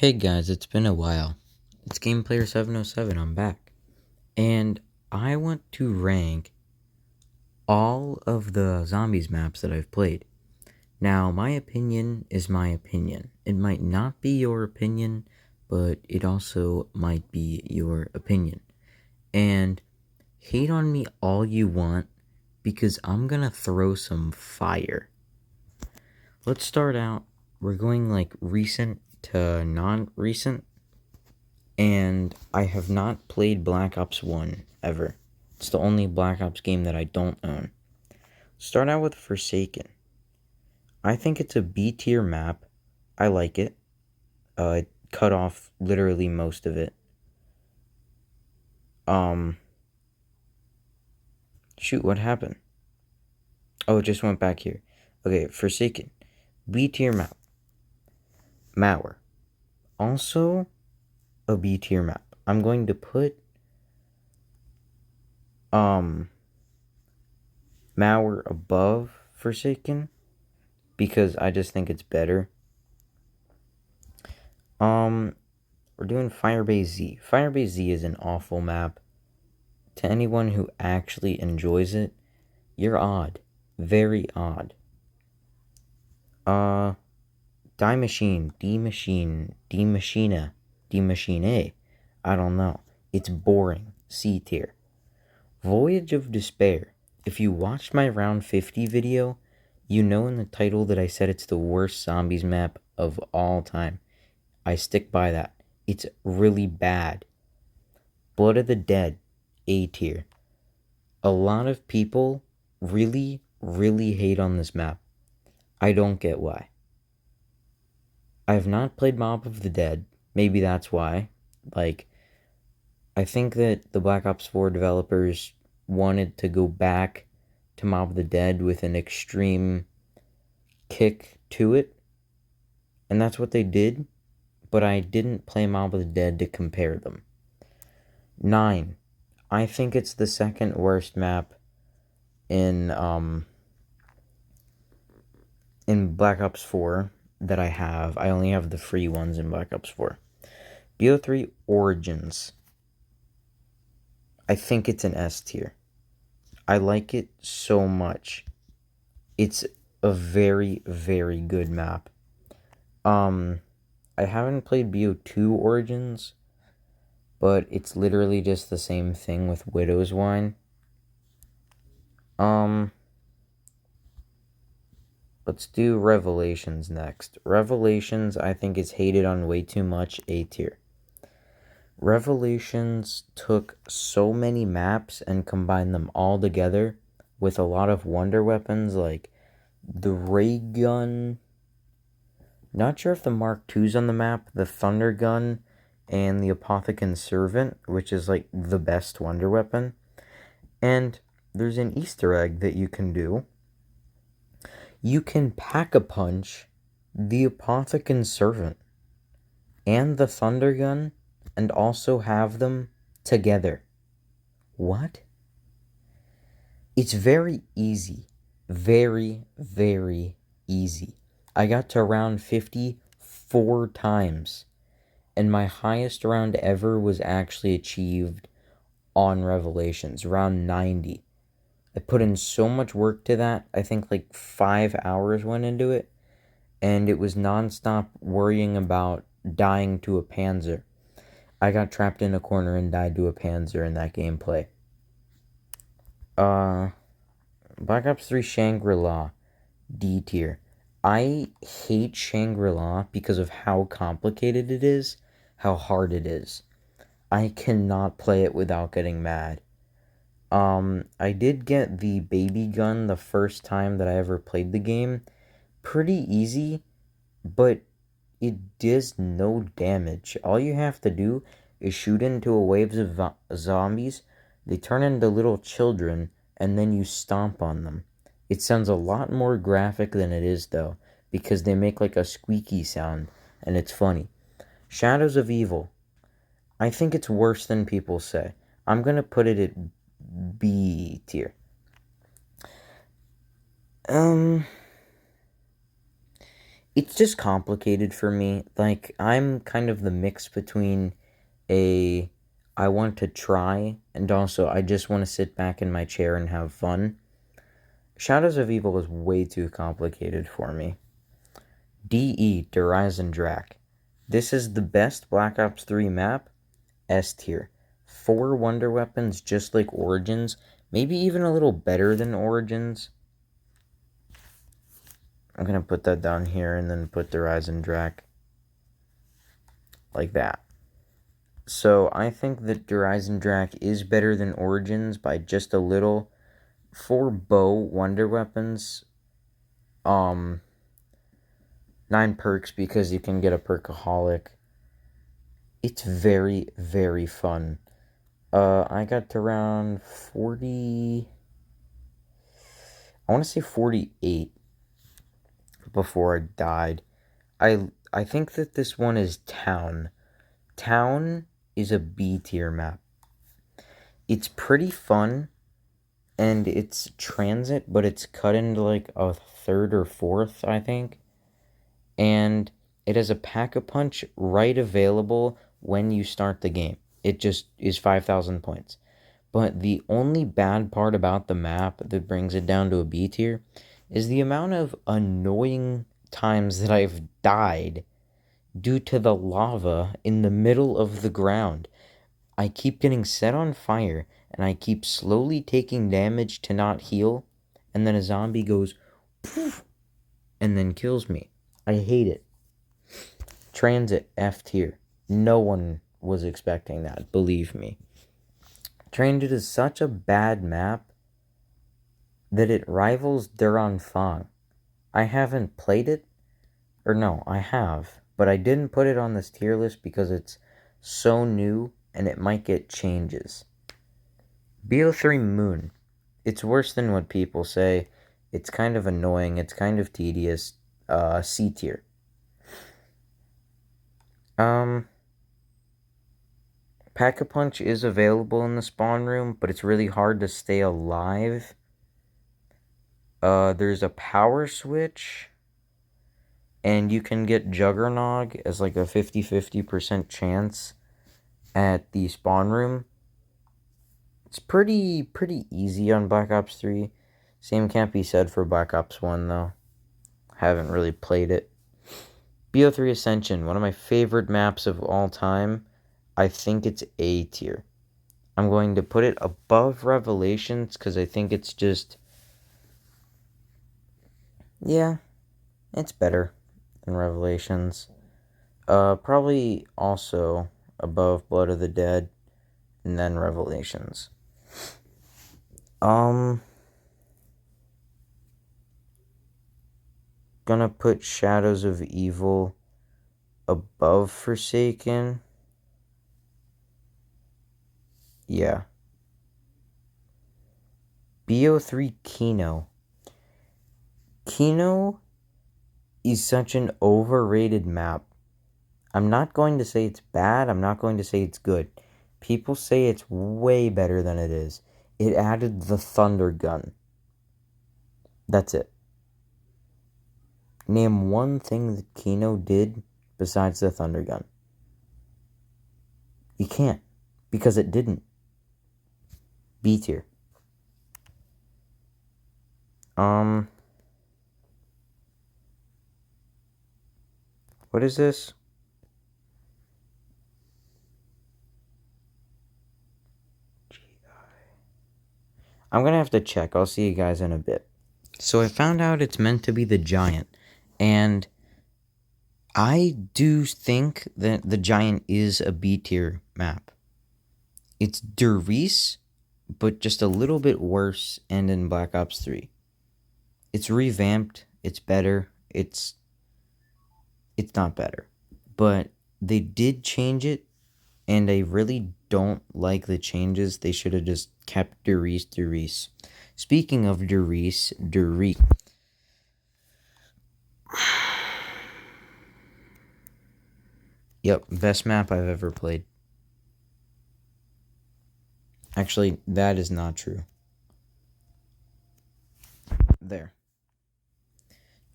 Hey guys, it's been a while. It's GamePlayer707, I'm back. And I want to rank all of the zombies maps that I've played. Now, my opinion is my opinion. It might not be your opinion, but it also might be your opinion. And hate on me all you want, because I'm gonna throw some fire. Let's start out. We're going like recent to non-recent. And I have not played Black Ops 1 ever. It's the only Black Ops game that I don't own. Start out with Forsaken. I think it's a B tier map. I like it. It cut off literally most of it. Shoot, what happened? Oh, it just went back here. Okay, Forsaken. B tier map. Mauer. Also a B tier map. I'm going to put Mauer above Forsaken because I just think it's better. We're doing Firebase Z. Firebase Z is an awful map. To anyone who actually enjoys it, you're odd. Very odd. Die Machine, D-Machine. I don't know. It's boring. C tier. Voyage of Despair. If you watched my round 50 video, you know in the title that I said it's the worst zombies map of all time. I stick by that. It's really bad. Blood of the Dead, A tier. A lot of people really, really hate on this map. I don't get why. I have not played Mob of the Dead. Maybe that's why. I think that the Black Ops 4 developers wanted to go back to Mob of the Dead with an extreme kick to it. And that's what they did. But I didn't play Mob of the Dead to compare them. 9. I think it's the second worst map in Black Ops 4 that I have. I only have the free ones in Black Ops 4. Bo3 Origins. I think it's an S tier. I like it so much. It's a very, very good map. I haven't played BO2 Origins, but it's literally just the same thing with Widow's Wine. Let's do Revelations next. Revelations, I think, is hated on way too much. A tier. Revelations took so many maps and combined them all together with a lot of wonder weapons like the ray gun. Not sure if the Mark II's on the map, the thunder gun, and the Apothecon Servant, which is like the best wonder weapon. And there's an Easter egg that you can do. You can pack-a-punch the Apothecon Servant and the thunder gun and also have them together. What? It's very easy. Very, very easy. I got to round 50 4 times. And my highest round ever was actually achieved on Revelations, round 90. I put in so much work to that. I think like 5 hours went into it. And it was nonstop worrying about dying to a Panzer. I got trapped in a corner and died to a Panzer in that gameplay. Black Ops 3 Shangri-La, D tier. I hate Shangri-La because of how complicated it is, how hard it is. I cannot play it without getting mad. I did get the baby gun the first time that I ever played the game. Pretty easy, but it does no damage. All you have to do is shoot into a wave of zombies. They turn into little children, and then you stomp on them. It sounds a lot more graphic than it is, though, because they make like a squeaky sound, and it's funny. Shadows of Evil. I think it's worse than people say. I'm gonna put it at B tier. It's just complicated for me. Like, I'm kind of the mix between a I want to try and also I just want to sit back in my chair and have fun. Shadows of Evil is way too complicated for me. DE, Horizon Drac. This is the best Black Ops 3 map, S tier. 4 wonder weapons just like Origins, maybe even a little better than Origins. I'm going to put that down here and then put Horizon Drac like that. So I think that Horizon Drac is better than Origins by just a little. 4 bow wonder weapons, 9 perks because you can get a perkaholic. It's very, very fun. I got to around 40, I want to say 48 before I died. I think that this one is Town. Town is a B tier map. It's pretty fun, and it's transit, but it's cut into like a third or fourth, I think. And it has a pack-a-punch right available when you start the game. It just is 5,000 points. But the only bad part about the map that brings it down to a B tier is the amount of annoying times that I've died due to the lava in the middle of the ground. I keep getting set on fire, and I keep slowly taking damage to not heal, and then a zombie goes poof and then kills me. I hate it. Transit, F tier. No one was expecting that, believe me. Transit is such a bad map that it rivals Duran Fang. I haven't played it, or no, I have, but I didn't put it on this tier list because it's so new and it might get changes. Bo3 Moon. It's worse than what people say. It's kind of annoying. It's kind of tedious. C tier. Pack-a-Punch is available in the spawn room, but it's really hard to stay alive. There's a power switch, and you can get Juggernog as like a 50-50% chance at the spawn room. It's pretty easy on Black Ops 3. Same can't be said for Black Ops 1, though. Haven't really played it. Bo3 Ascension, one of my favorite maps of all time. I think it's A tier. I'm going to put it above Revelations because I think it's just... yeah, it's better than Revelations. Probably also above Blood of the Dead and then Revelations. Gonna put Shadows of Evil above Forsaken. Yeah. Bo3 Kino. Kino is such an overrated map. I'm not going to say it's bad. I'm not going to say it's good. People say it's way better than it is. It added the Thunder Gun. That's it. Name one thing that Kino did besides the Thunder Gun. You can't, because it didn't. B tier. What is this? I'm gonna have to check. I'll see you guys in a bit. So I found out it's meant to be the Giant, and I do think that the Giant is a B tier map. It's Derice, but just a little bit worse and in Black Ops 3. It's revamped, it's better, it's not better. But they did change it, and I really don't like the changes. They should have just kept Derice. Speaking of Derice. Yep, best map I've ever played. Actually, that is not true. There.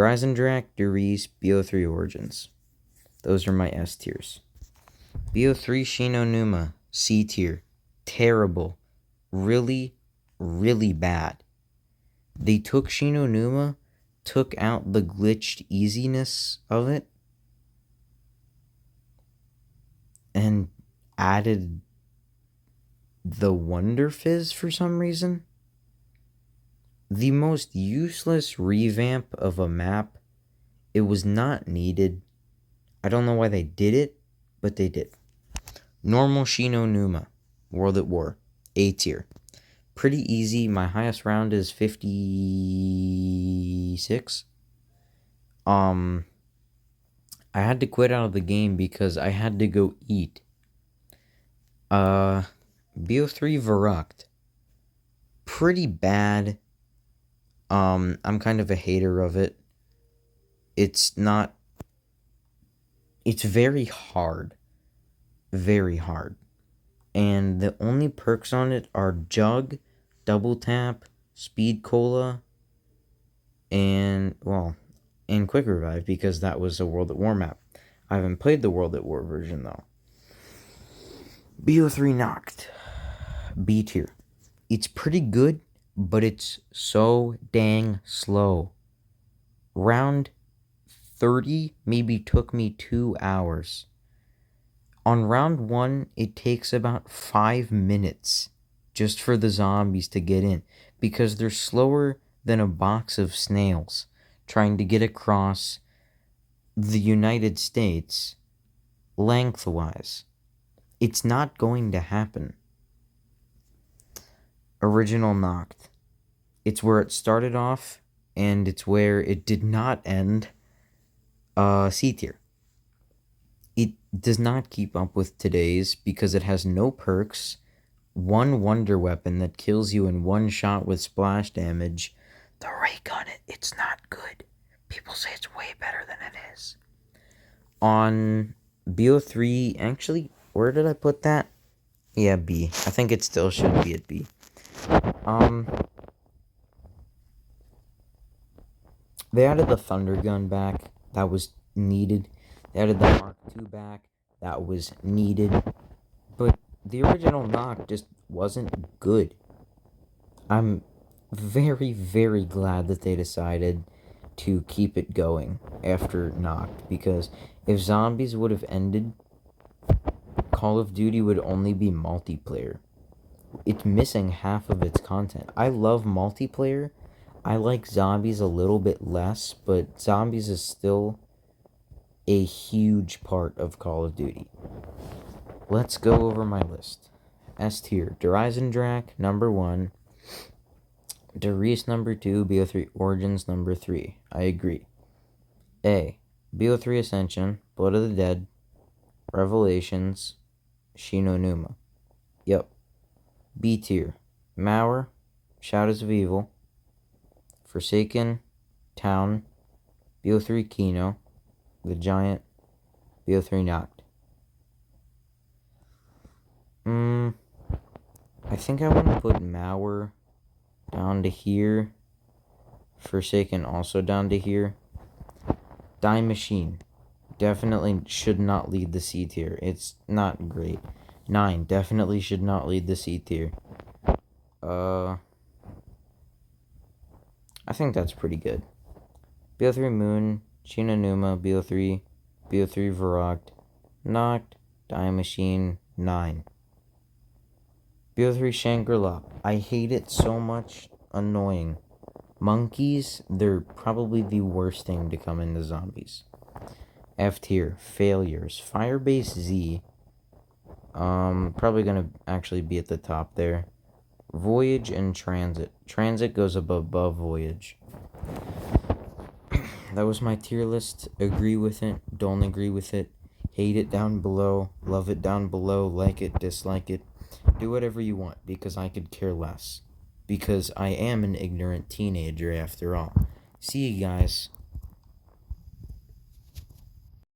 Dryzendrak, Duriz, Bo3 Origins. Those are my S tiers. Bo3 Shinonuma, C tier. Terrible. Really, really bad. They took Shinonuma, took out the glitched easiness of it, and added the Wonder Fizz for some reason. The most useless revamp of a map. It was not needed. I don't know why they did it, but they did. Normal Shinonuma, World at War, A tier. Pretty easy. My highest round is 56. I had to quit out of the game because I had to go eat. Bo3 Verrucht. Pretty bad. I'm kind of a hater of it. It's very hard. Very hard. And the only perks on it are Jug, Double Tap, Speed Cola, and Quick Revive, because that was a World at War map. I haven't played the World at War version, though. Bo3 Noct. B tier. It's pretty good, but it's so dang slow. Round 30 maybe took me 2 hours. On round 1, it takes about 5 minutes just for the zombies to get in, because they're slower than a box of snails trying to get across the United States lengthwise. It's not going to happen. Original Noct. It's where it started off, and it's where it did not end. C tier. It does not keep up with today's because it has no perks, one wonder weapon that kills you in one shot with splash damage. The ray gun, it's not good. People say it's way better than it is. On Bo3, actually, where did I put that? Yeah, B. I think it still should be at B. They added the Thunder Gun back. That was needed. They added the Mark II back. That was needed. But the original Noct just wasn't good. I'm very, very glad that they decided to keep it going after Noct, because if zombies would have ended, Call of Duty would only be multiplayer. It's missing half of its content. I love multiplayer. I like zombies a little bit less, but zombies is still a huge part of Call of Duty. Let's go over my list. S tier, Dryzendrak, number 1. Darius, number 2. Bo3 Origins, number 3. I agree. A, Bo3 Ascension, Blood of the Dead, Revelations, Shinonuma. Yep. B tier, Mauer, Shadows of Evil, Forsaken, Town, Bo3 Kino, The Giant, Bo3 Noct. I think I want to put Mauer down to here. Forsaken also down to here. Die Machine definitely should not lead the C tier. It's not great. 9 definitely should not lead the C tier. I think that's pretty good. Bo3 Moon, Shinonuma, Bo3 Verrucht, Noct, Die Machine, 9. Bo3 Shangri-La. I hate it so much. Annoying. Monkeys, they're probably the worst thing to come into zombies. F tier, Failures. Firebase Z. Probably gonna actually be at the top there. Voyage and Transit. Transit goes above Voyage. That was my tier list. Agree with it, don't agree with it. Hate it down below, love it down below, like it, dislike it. Do whatever you want, because I could care less. Because I am an ignorant teenager after all. See you guys.